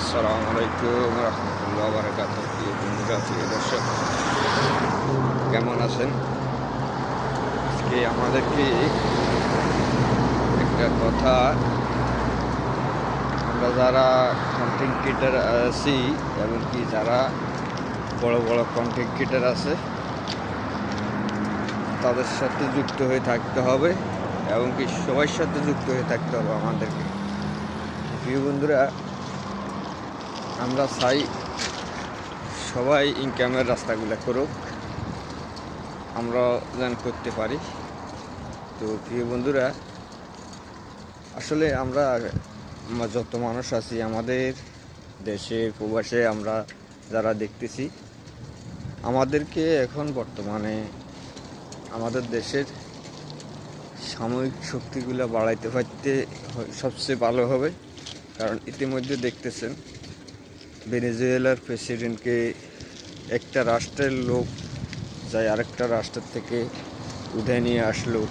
আসসালামু আলাইকুম রহমতুল্লাহ বারাকাতুহু। প্রিয় বন্ধুরা, প্রিয় দর্শক, কেমন আছেন? আজকে আমাদেরকে একটা কথা, আমরা যারা কন্টেন্ট ক্রিয়েটার আছি এবং কি যারা বড় বড় কন্টেন্ট ক্রিয়েটার আছে তাদের সাথে যুক্ত হয়ে থাকতে হবে এবং কি সবার সাথে যুক্ত হয়ে থাকতে হবে আমাদেরকে। প্রিয় বন্ধুরা, আমরা চাই সবাই ইনকামের রাস্তাগুলো করুক, আমরা যেন করতে পারি। তো প্রিয় বন্ধুরা, আসলে আমরা যত মানুষ আছি আমাদের দেশে প্রবাসে, আমরা যারা দেখতেছি, আমাদেরকে এখন বর্তমানে আমাদের দেশের সাময়িক শক্তিগুলো বাড়াইতে পারতে সবচেয়ে ভালো হবে। কারণ ইতিমধ্যে দেখতেছেন ভেনেজুয়েলার প্রেসিডেন্টকে একটা রাষ্ট্রের লোক যাই আরেকটা রাষ্ট্রের থেকে উঠায় নিয়ে আসলো,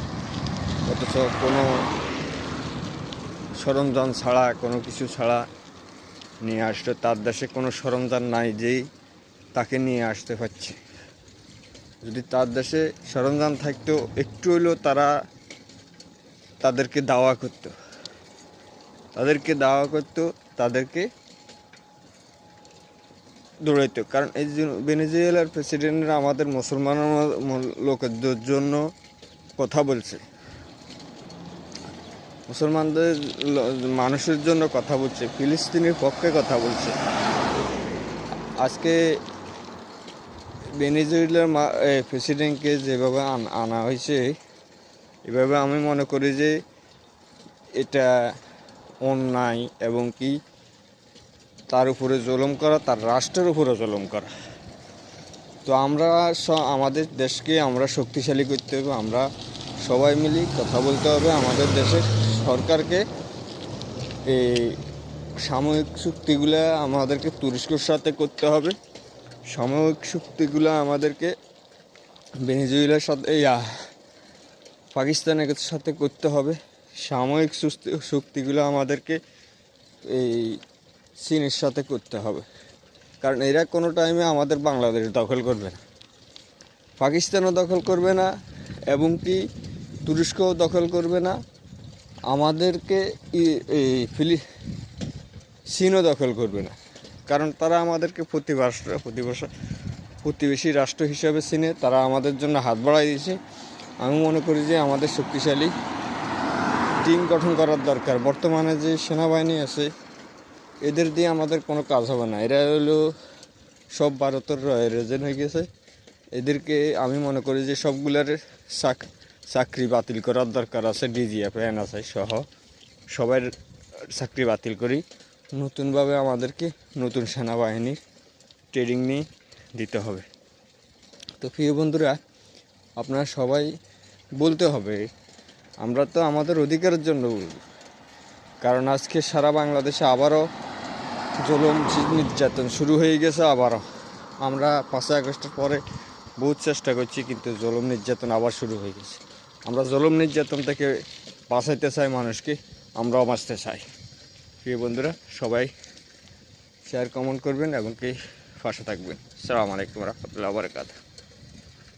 অথচ কোনো সরঞ্জাম ছাড়া, কোনো কিছু ছাড়া নিয়ে আসলো। তার দেশে কোনো সরঞ্জাম নাই যেই তাকে নিয়ে আসতে পারছে। যদি তার দেশে সরঞ্জাম থাকতো, একটু হলেও তাদেরকে দাওয়া করতো, তাদেরকে দৌড়াইতো। কারণ এই যে ভেনেজুয়েলার প্রেসিডেন্টরা আমাদের মুসলমান লোকেদের জন্য কথা বলছে, মুসলমানদের মানুষের জন্য কথা বলছে, ফিলিস্তিনের পক্ষে কথা বলছে। আজকে ভেনেজুয়েলার প্রেসিডেন্টকে যেভাবে আনা হয়েছে, এভাবে আমি মনে করি যে এটা অন্যায় এবং কি তার উপরে জুলুম করা, তার রাষ্ট্রের উপরে জুলুম করা। তো আমরা আমাদের দেশকে আমরা শক্তিশালী করতে হবে, আমরা সবাই মিলে কথা বলতে হবে আমাদের দেশের সরকারকে। এই সাময়িক চুক্তিগুলো আমাদেরকে তুরস্কের সাথে করতে হবে, সাময়িক চুক্তিগুলো আমাদেরকে ভেনেজুয়েলার সাথে পাকিস্তানের সাথে করতে হবে, সাময়িক চুক্তিগুলো আমাদেরকে এই চীনের সাথে করতে হবে। কারণ এরা কোনো টাইমে আমাদের বাংলাদেশ দখল করবে না, পাকিস্তানও দখল করবে না এবং কি তুরস্কও দখল করবে না, আমাদেরকে চীনও দখল করবে না। কারণ তারা আমাদেরকে প্রতিবেশী রাষ্ট্র হিসাবে চিনে, তারা আমাদের জন্য হাত বাড়াই দিয়েছে। আমি মনে করি যে আমাদের শক্তিশালী টিম গঠন করার দরকার। বর্তমানে যে সেনাবাহিনী আছে এদের দিয়ে আমাদের কোনো কাজ হবে না, এরা হলো সব ভারতের রেজেন্ট হয়ে গেছে। এদেরকে আমি মনে করি যে সবগুলার চাকরি বাতিল করার দরকার আছে, ডিজিএফ এনএসআই সহ সবার চাকরি বাতিল করি, নতুনভাবে আমাদেরকে নতুন সেনাবাহিনীর ট্রেনিং নিয়ে দিতে হবে। তো প্রিয় বন্ধুরা, আপনারা সবাই বলতে হবে, আমরা তো আমাদের অধিকারের জন্য বলব। কারণ আজকে সারা বাংলাদেশে আবারও জুলুম নির্যাতন শুরু হয়ে গেছে। আবারও আমরা 5ই আগস্টের পরে বহুত চেষ্টা করছি, কিন্তু জুলুম নির্যাতন আবার শুরু হয়ে গেছে। আমরা জুলুম নির্যাতন থেকে বাঁচাইতে চাই মানুষকে, আমরাও বাঁচতে চাই। প্রিয় বন্ধুরা, সবাই শেয়ার কমেন্ট করবেন এবং কি পাশে থাকবেন। আসসালামু আলাইকুম রহমতুল্লাহ বারাকাতুহু।